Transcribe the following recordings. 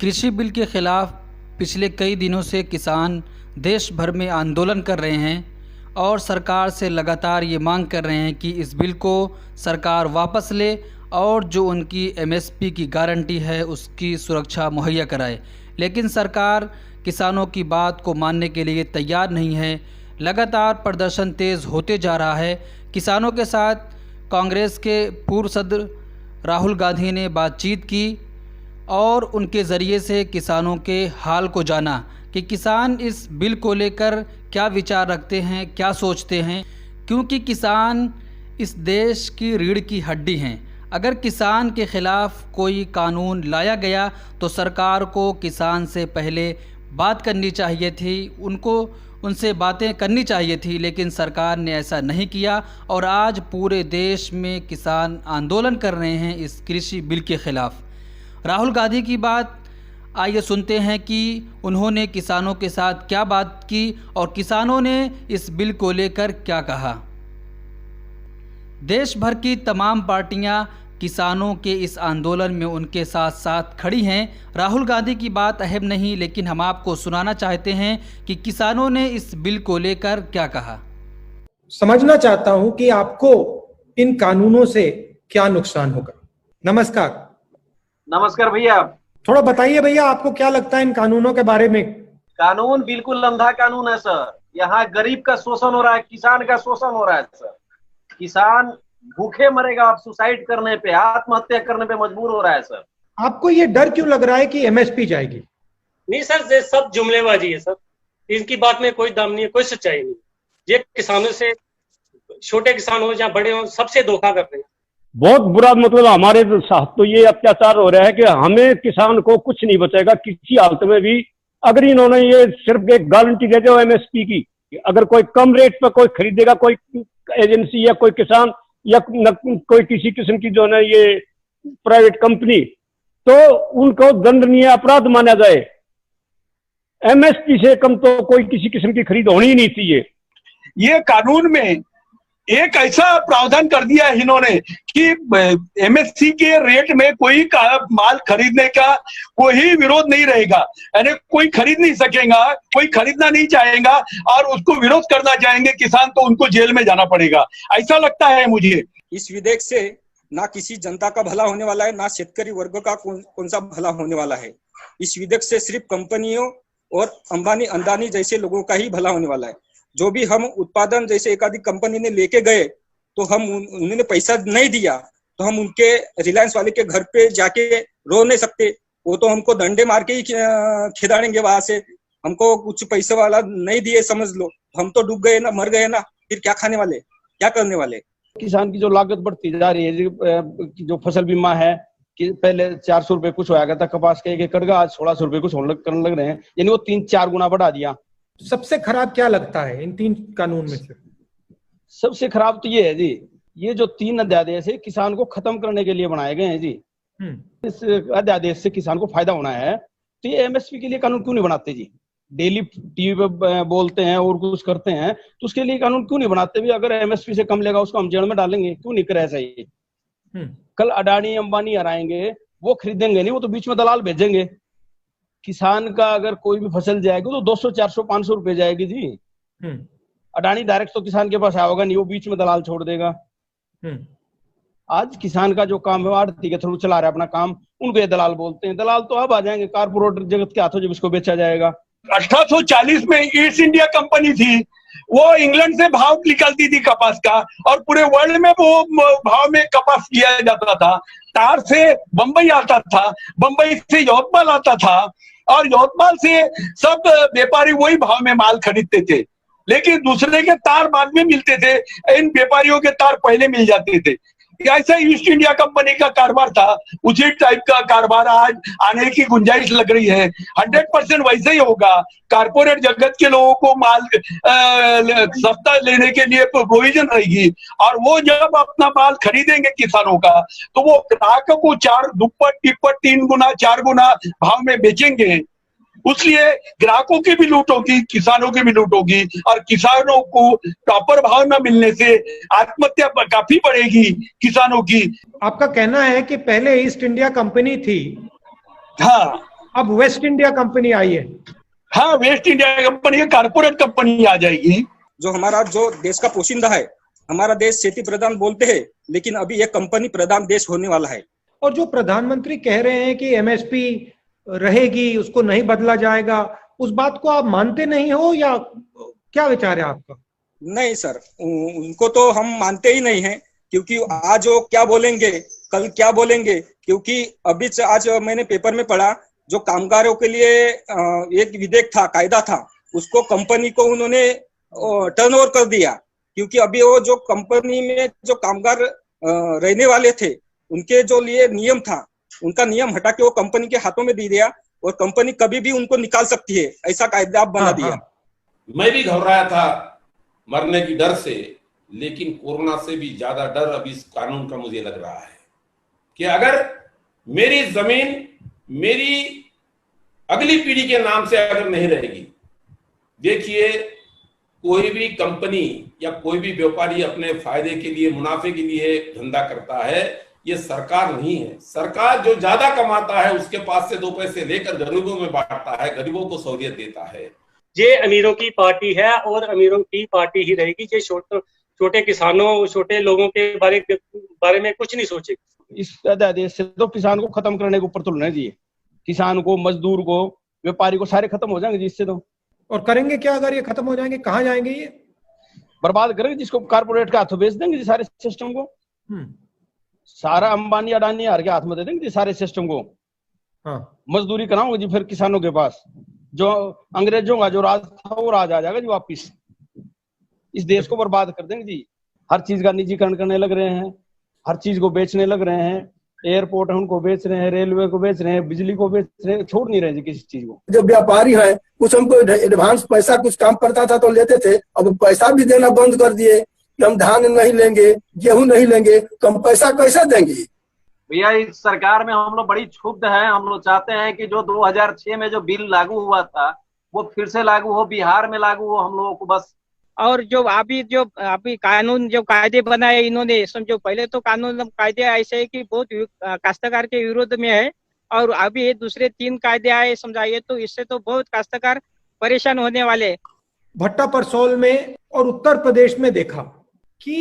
कृषि बिल के खिलाफ पिछले कई दिनों से किसान देश भर में आंदोलन कर रहे हैं और सरकार से लगातार ये मांग कर रहे हैं कि इस बिल को सरकार वापस ले और जो उनकी एमएसपी की गारंटी है उसकी सुरक्षा मुहैया कराए। लेकिन सरकार किसानों की बात को मानने के लिए तैयार नहीं है। लगातार प्रदर्शन तेज़ होते जा रहा है। किसानों के साथ कांग्रेस के पूर्व सदस्य राहुल गांधी ने बातचीत की और उनके ज़रिए से किसानों के हाल को जाना कि किसान इस बिल को लेकर क्या विचार रखते हैं, क्या सोचते हैं, क्योंकि किसान इस देश की रीढ़ की हड्डी हैं। अगर किसान के ख़िलाफ़ कोई कानून लाया गया तो सरकार को किसान से पहले बात करनी चाहिए थी, उनसे बातें करनी चाहिए थी, लेकिन सरकार ने ऐसा नहीं किया और आज पूरे देश में किसान आंदोलन कर रहे हैं इस कृषि बिल के ख़िलाफ़। राहुल गांधी की बात आइए सुनते हैं कि उन्होंने किसानों के साथ क्या बात की और किसानों ने इस बिल को लेकर क्या कहा। देश भर की तमाम पार्टियां किसानों के इस आंदोलन में उनके साथ साथ खड़ी हैं। राहुल गांधी की बात अहम नहीं, लेकिन हम आपको सुनाना चाहते हैं कि किसानों ने इस बिल को लेकर क्या कहा। समझना चाहता हूं कि आपको इन कानूनों से क्या नुकसान होगा। नमस्कार। नमस्कार भैया। थोड़ा बताइए भैया, आपको क्या लगता है इन कानूनों के बारे में? कानून बिल्कुल अंधा कानून है सर। यहाँ गरीब का शोषण हो रहा है, किसान का शोषण हो रहा है सर। किसान भूखे मरेगा, आप सुसाइड करने पे, आत्महत्या करने पे मजबूर हो रहा है सर। आपको ये डर क्यों लग रहा है कि एमएसपी जाएगी? नहीं सर, ये सब जुमलेबाजी है सर। इनकी बात में कोई दम नहीं है, कोई सच्चाई नहीं। ये किसानों से, छोटे किसान हो या बड़े हो, सबसे धोखा कर रहे हैं। बहुत बुरा, मतलब हमारे साथ तो ये अत्याचार हो रहा है कि हमें किसान को कुछ नहीं बचेगा किसी हालत में भी। अगर इन्होंने ये सिर्फ एक गारंटी दे दो एमएसपी की, अगर कोई कम रेट पर कोई खरीदेगा, कोई एजेंसी या कोई किसान या कोई किसी किस्म की जो है ये प्राइवेट कंपनी, तो उनको दंडनीय अपराध माना जाए। एमएसपी से कम तो कोई किसी किस्म की खरीद होनी ही नहीं चाहिए। ये कानून में एक ऐसा प्रावधान कर दिया है इन्होंने कि एमएसपी के रेट में कोई माल खरीदने का कोई विरोध नहीं रहेगा। यानी कोई खरीद नहीं सकेगा, कोई खरीदना नहीं चाहेगा और उसको विरोध करना चाहेंगे किसान तो उनको जेल में जाना पड़ेगा। ऐसा लगता है मुझे। इस विधेयक से ना किसी जनता का भला होने वाला है, ना शेतकरी वर्ग का कौन सा भला होने वाला है। इस विधेयक से सिर्फ कंपनियों और अंबानी अदानी जैसे लोगों का ही भला होने वाला है। जो भी हम उत्पादन जैसे एक आधी कंपनी ने लेके गए तो हम उन्होंने पैसा नहीं दिया तो हम उनके रिलायंस वाले के घर पे जाके रो नहीं सकते। वो तो हमको डंडे मार के ही खिदाड़ेंगे वहां से। हमको कुछ पैसे वाला नहीं दिए समझ लो, हम तो डूब गए ना, मर गए ना, फिर क्या खाने वाले, क्या करने वाले। किसान की जो लागत बढ़ती जा रही है, जो फसल बीमा है कि पहले 400 रुपए कुछ होया था कपास के एक एकड़ का, आज 1600 रुपए कुछ करने लग रहे हैं, यानी वो 3-4 गुना बढ़ा दिया। सबसे खराब क्या लगता है इन 3 कानून में से? सबसे खराब तो ये है जी, ये जो 3 अध्यादेश है किसान को खत्म करने के लिए बनाए गए हैं जी। इस अध्यादेश से किसान को फायदा होना है तो ये एमएसपी के लिए कानून क्यों नहीं बनाते जी? डेली टीवी पे बोलते हैं और कुछ करते हैं तो उसके लिए कानून क्यों नहीं बनाते भी? अगर एमएसपी से कम लेगा उसको हम जेल में डालेंगे, क्यों नहीं करे ऐसा ये? कल अडानी अंबानी हराएंगे, वो खरीदेंगे नहीं, वो तो बीच में दलाल भेजेंगे। किसान का अगर कोई भी फसल जाएगी तो 200, 400, 500 रुपए जाएगी जी। अडानी डायरेक्ट तो किसान के पास आएगा नहीं, वो बीच में दलाल छोड़ देगा। आज किसान का जो काम है आड़ती के थ्रू चला रहा है अपना काम, उनको ये दलाल बोलते हैं। दलाल तो अब आ जाएंगे कारपोरेट जगत के हाथों जब इसको बेचा जाएगा। 1840 में ईस्ट इंडिया कंपनी थी, वो इंग्लैंड से भाव निकलती थी कपास का और पूरे वर्ल्ड में वो भाव में कपास किया जाता था। तार से बंबई आता था, बंबई से यवतमाल आता था और यवतमाल से सब व्यापारी वही भाव में माल खरीदते थे, लेकिन दूसरे के तार बाद में मिलते थे, इन व्यापारियों के तार पहले मिल जाते थे। ऐसा ईस्ट इंडिया कंपनी का कारोबार था, उसी टाइप का कारोबार आज आने की गुंजाइश लग रही है। 100% वैसे ही होगा। कारपोरेट जगत के लोगों को माल सस्ता लेने के लिए प्रोविजन रहेगी और वो जब अपना माल खरीदेंगे किसानों का तो वो ग्राहकों को 4 दुप्पट टिप्पट 3 गुना 4 गुना भाव में बेचेंगे। उसलिए ग्राहकों की भी लूट होगी, किसानों की भी लूट होगी और किसानों को प्रॉपर भाव न मिलने से आत्महत्या काफी बढ़ेगी किसानों की। आपका कहना है कि पहले ईस्ट इंडिया कंपनी थी, हाँ, अब वेस्ट इंडिया कंपनी आई है। हाँ, West India company corporate company आ जाएगी। जो हमारा जो देश का पोशिंदा है, हमारा देश खेती प्रधान बोलते हैं, लेकिन अभी ये कंपनी प्रधान देश होने वाला है। और जो प्रधानमंत्री कह रहे हैं कि एमएसपी रहेगी, उसको नहीं बदला जाएगा, उस बात को आप मानते नहीं हो या क्या विचार है आपका? नहीं सर, उनको तो हम मानते ही नहीं हैं, क्योंकि आज वो क्या बोलेंगे, कल क्या बोलेंगे। क्योंकि अभी आज मैंने पेपर में पढ़ा, जो कामगारों के लिए एक विधेयक था, कायदा था, उसको कंपनी को उन्होंने टर्नओवर कर दिया। क्योंकि अभी वो जो कंपनी में जो कामगार रहने वाले थे, उनके जो लिए नियम था, उनका नियम हटा के वो कंपनी के हाथों में दे दिया, और कंपनी कभी भी उनको निकाल सकती है, ऐसा कायदा बना दिया। मैं भी घबराया था मरने की डर से, लेकिन कोरोना से भी ज्यादा डर अब इस कानून का मुझे लग रहा है कि अगर मेरी जमीन मेरी अगली पीढ़ी के नाम से अगर नहीं रहेगी। देखिए, कोई भी कंपनी या कोई भी व्यापारी अपने फायदे के लिए, मुनाफे के लिए धंधा करता है, ये सरकार नहीं है। सरकार जो ज्यादा कमाता है उसके पास से 2 पैसे लेकर गरीबों में बांटता है, गरीबों को सहूलियत देता है। ये अमीरों की पार्टी है और अमीरों की पार्टी ही रहेगी। ये छोटे किसानों, छोटे लोगों के बारे में कुछ नहीं सोचेगी। इस अध्यादेश से तो किसान को खत्म करने के ऊपर तुलना दिए, किसान को, मजदूर को, व्यापारी को, सारे खत्म हो जाएंगे जिससे तो। और करेंगे क्या अगर ये खत्म हो जाएंगे? कहाँ जाएंगे? ये बर्बाद करेंगे, जिसको कारपोरेट के हाथों बेच देंगे सारे सिस्टम को। सारा अंबानी अडानी हार के हाथ में दे देंगे सारे सिस्टम को। हाँ, मजदूरी कराओगे जी फिर किसानों के पास। जो अंग्रेजों का जो राज था वो राज आ जाएगा जी वापिस। इस देश को बर्बाद कर देंगे जी। हर चीज का निजीकरण करने लग रहे हैं, हर चीज को बेचने लग रहे हैं। एयरपोर्ट है उनको बेच रहे हैं, रेलवे को बेच रहे हैं, बिजली को बेच रहे हैं, छोड़ नहीं रहे जी किसी चीज को। जो व्यापारी है कुछ हमको एडवांस पैसा कुछ काम पड़ता था तो लेते थे, अब पैसा भी देना बंद कर दिए कि हम धान नहीं लेंगे, गेहूं नहीं लेंगे, तो हम पैसा कैसे देंगे? भैया, इस सरकार में हम लोग बड़ी क्षुब्ध हैं। हम लोग चाहते हैं कि जो 2006 में जो बिल लागू हुआ था वो फिर से लागू हो, बिहार में लागू हो हम लोगों को बस। और जो अभी कानून जो कायदे बनाए इन्होंने, समझो पहले तो कानून कायदे ऐसे है कि बहुत काश्तकार के विरोध में है, और अभी ये दूसरे 3 कायदे आए समझाइए, तो इससे तो बहुत काश्तकार परेशान होने वाले। भट्टा परसौल में और उत्तर प्रदेश में देखा कि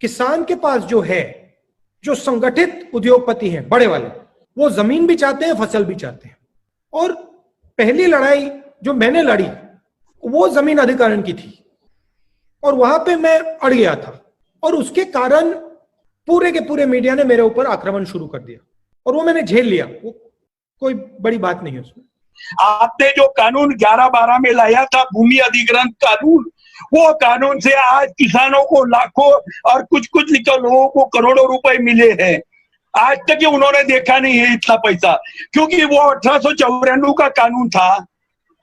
किसान के पास जो है, जो संगठित उद्योगपति हैं बड़े वाले, वो जमीन भी चाहते हैं, फसल भी चाहते हैं। और पहली लड़ाई जो मैंने लड़ी वो जमीन अधिग्रहण की थी, और वहां पे मैं अड़ गया था, और उसके कारण पूरे के पूरे मीडिया ने मेरे ऊपर आक्रमण शुरू कर दिया, और वो मैंने झेल लिया। वो कोई बड़ी बात नहीं है उसमें। आपने जो कानून 11-12 में लाया था, भूमि अधिग्रहण कानून, वो कानून से आज किसानों को लाखों और कुछ लिखकर लोगों को करोड़ों रुपए मिले हैं। आज तक ये उन्होंने देखा नहीं है इतना पैसा, क्योंकि वो 1894 का कानून था,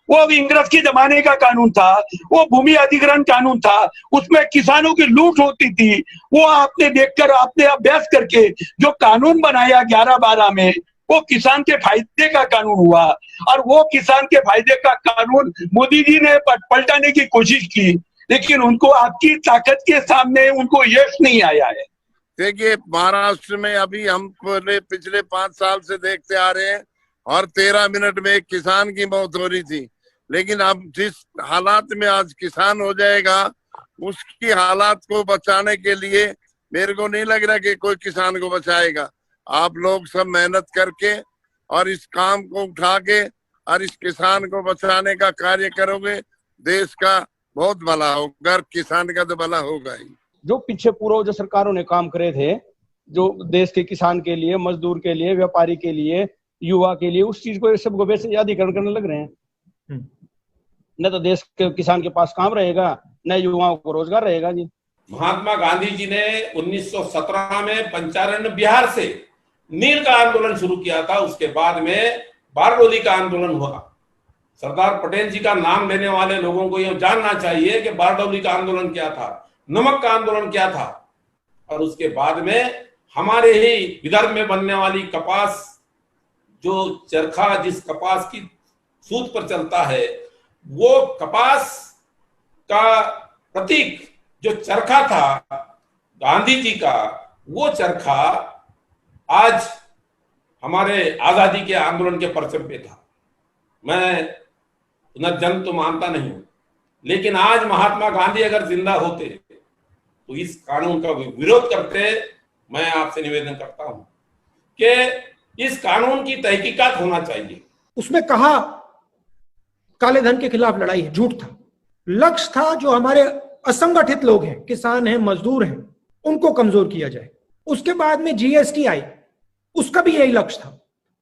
वो इंग्रज के जमाने का कानून था, वो भूमि अधिग्रहण कानून था, उसमें किसानों की लूट होती थी। वो आपने देखकर, आपने अभ्यास करके जो कानून बनाया 11-12 में, वो किसान के फायदे का कानून हुआ, और वो किसान के फायदे का कानून मोदी जी ने पलटाने की कोशिश की, लेकिन उनको आपकी ताकत के सामने उनको यश नहीं आया है। देखिए, महाराष्ट्र में अभी हम पिछले 5 साल से देखते आ रहे हैं, और 13 मिनट में एक किसान की मौत हो रही थी। लेकिन अब जिस हालात में आज किसान हो जाएगा, उसकी हालात को बचाने के लिए मेरे को नहीं लग रहा कि कोई किसान को बचाएगा। आप लोग सब मेहनत करके और इस काम को उठा के और इस किसान को बचाने का कार्य करोगे, देश का बहुत भला होगा, किसान का तो भला होगा ही। जो पीछे पूर्व जो सरकारों ने काम करे थे, जो देश के किसान के लिए, मजदूर के लिए, व्यापारी के लिए, युवा के लिए, उस चीज को सबको वैसे अधिग्रहण करने लग रहे हैं। न तो देश के किसान के पास काम रहेगा, न युवाओं को रोजगार रहेगा जी। महात्मा गांधी जी ने 1917 में पंचारण बिहार से नील का आंदोलन शुरू किया था। उसके बाद में बारडोली का आंदोलन हुआ। सरदार पटेल जी का नाम लेने वाले लोगों को यह जानना चाहिए कि बारडोली का आंदोलन क्या था, नमक का आंदोलन क्या था। और उसके बाद में हमारे ही विदर्भ में बनने वाली कपास, जो चरखा जिस कपास की सूत पर चलता है, वो कपास का प्रतीक जो चरखा था गांधी जी का, वो चरखा आज हमारे आजादी के आंदोलन के परचम पे था। मैं पुनर्जन्म तो मानता नहीं हूं, लेकिन आज महात्मा गांधी अगर जिंदा होते तो इस कानून का विरोध करते। मैं आपसे निवेदन करता हूं कि इस कानून की तहकीकात होना चाहिए। उसमें कहा काले धन के खिलाफ लड़ाई है, झूठ था। लक्ष्य था जो हमारे असंगठित लोग हैं, किसान हैं, मजदूर हैं, उनको कमजोर किया जाए। उसके बाद में जीएसटी आई, उसका भी यही लक्ष्य था।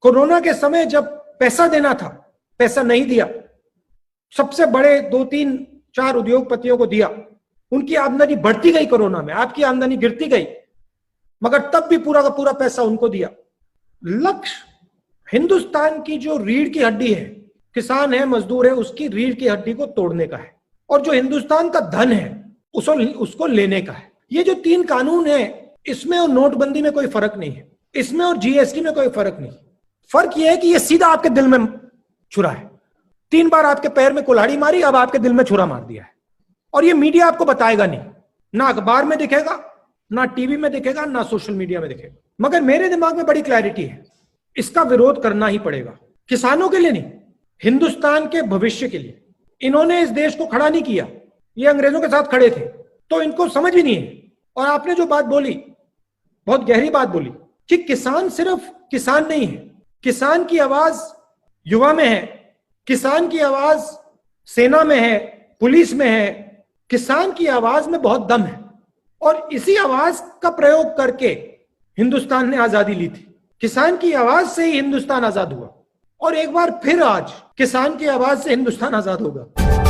कोरोना के समय जब पैसा देना था, पैसा नहीं दिया, सबसे बड़े 2-3-4 उद्योगपतियों को दिया, उनकी आमदनी बढ़ती गई, कोरोना में आपकी आमदनी गिरती गई, मगर तब भी पूरा का पूरा पैसा उनको दिया। लक्ष्य हिंदुस्तान की जो रीढ़ की हड्डी है, किसान है, मजदूर है, उसकी रीढ़ की हड्डी को तोड़ने का है, और जो हिंदुस्तान का धन है उसको लेने का है। ये जो 3 कानून है, इसमें और नोटबंदी में कोई फर्क नहीं है, इसमें और जीएसटी में कोई फर्क नहीं। फर्क यह है कि ये सीधा आपके दिल में छुरा है। 3 बार आपके पैर में कुल्हाड़ी मारी, अब आपके दिल में छुरा मार दिया है। और ये मीडिया आपको बताएगा नहीं, ना अखबार में दिखेगा, ना टीवी में दिखेगा, ना सोशल मीडिया में दिखेगा। मगर मेरे दिमाग में बड़ी क्लैरिटी है, इसका विरोध करना ही पड़ेगा। किसानों के लिए नहीं, हिंदुस्तान के भविष्य के लिए। इन्होंने इस देश को खड़ा नहीं किया, ये अंग्रेजों के साथ खड़े थे, तो इनको समझ भी नहीं है। और आपने जो बात बोली, बहुत गहरी बात बोली कि किसान सिर्फ किसान नहीं है, किसान की आवाज युवा में है, किसान की आवाज सेना में है, पुलिस में है, किसान की आवाज में बहुत दम है। और इसी आवाज का प्रयोग करके हिंदुस्तान ने आजादी ली थी। किसान की आवाज से ही हिंदुस्तान आजाद हुआ, और एक बार फिर आज किसान की आवाज से हिंदुस्तान आजाद होगा।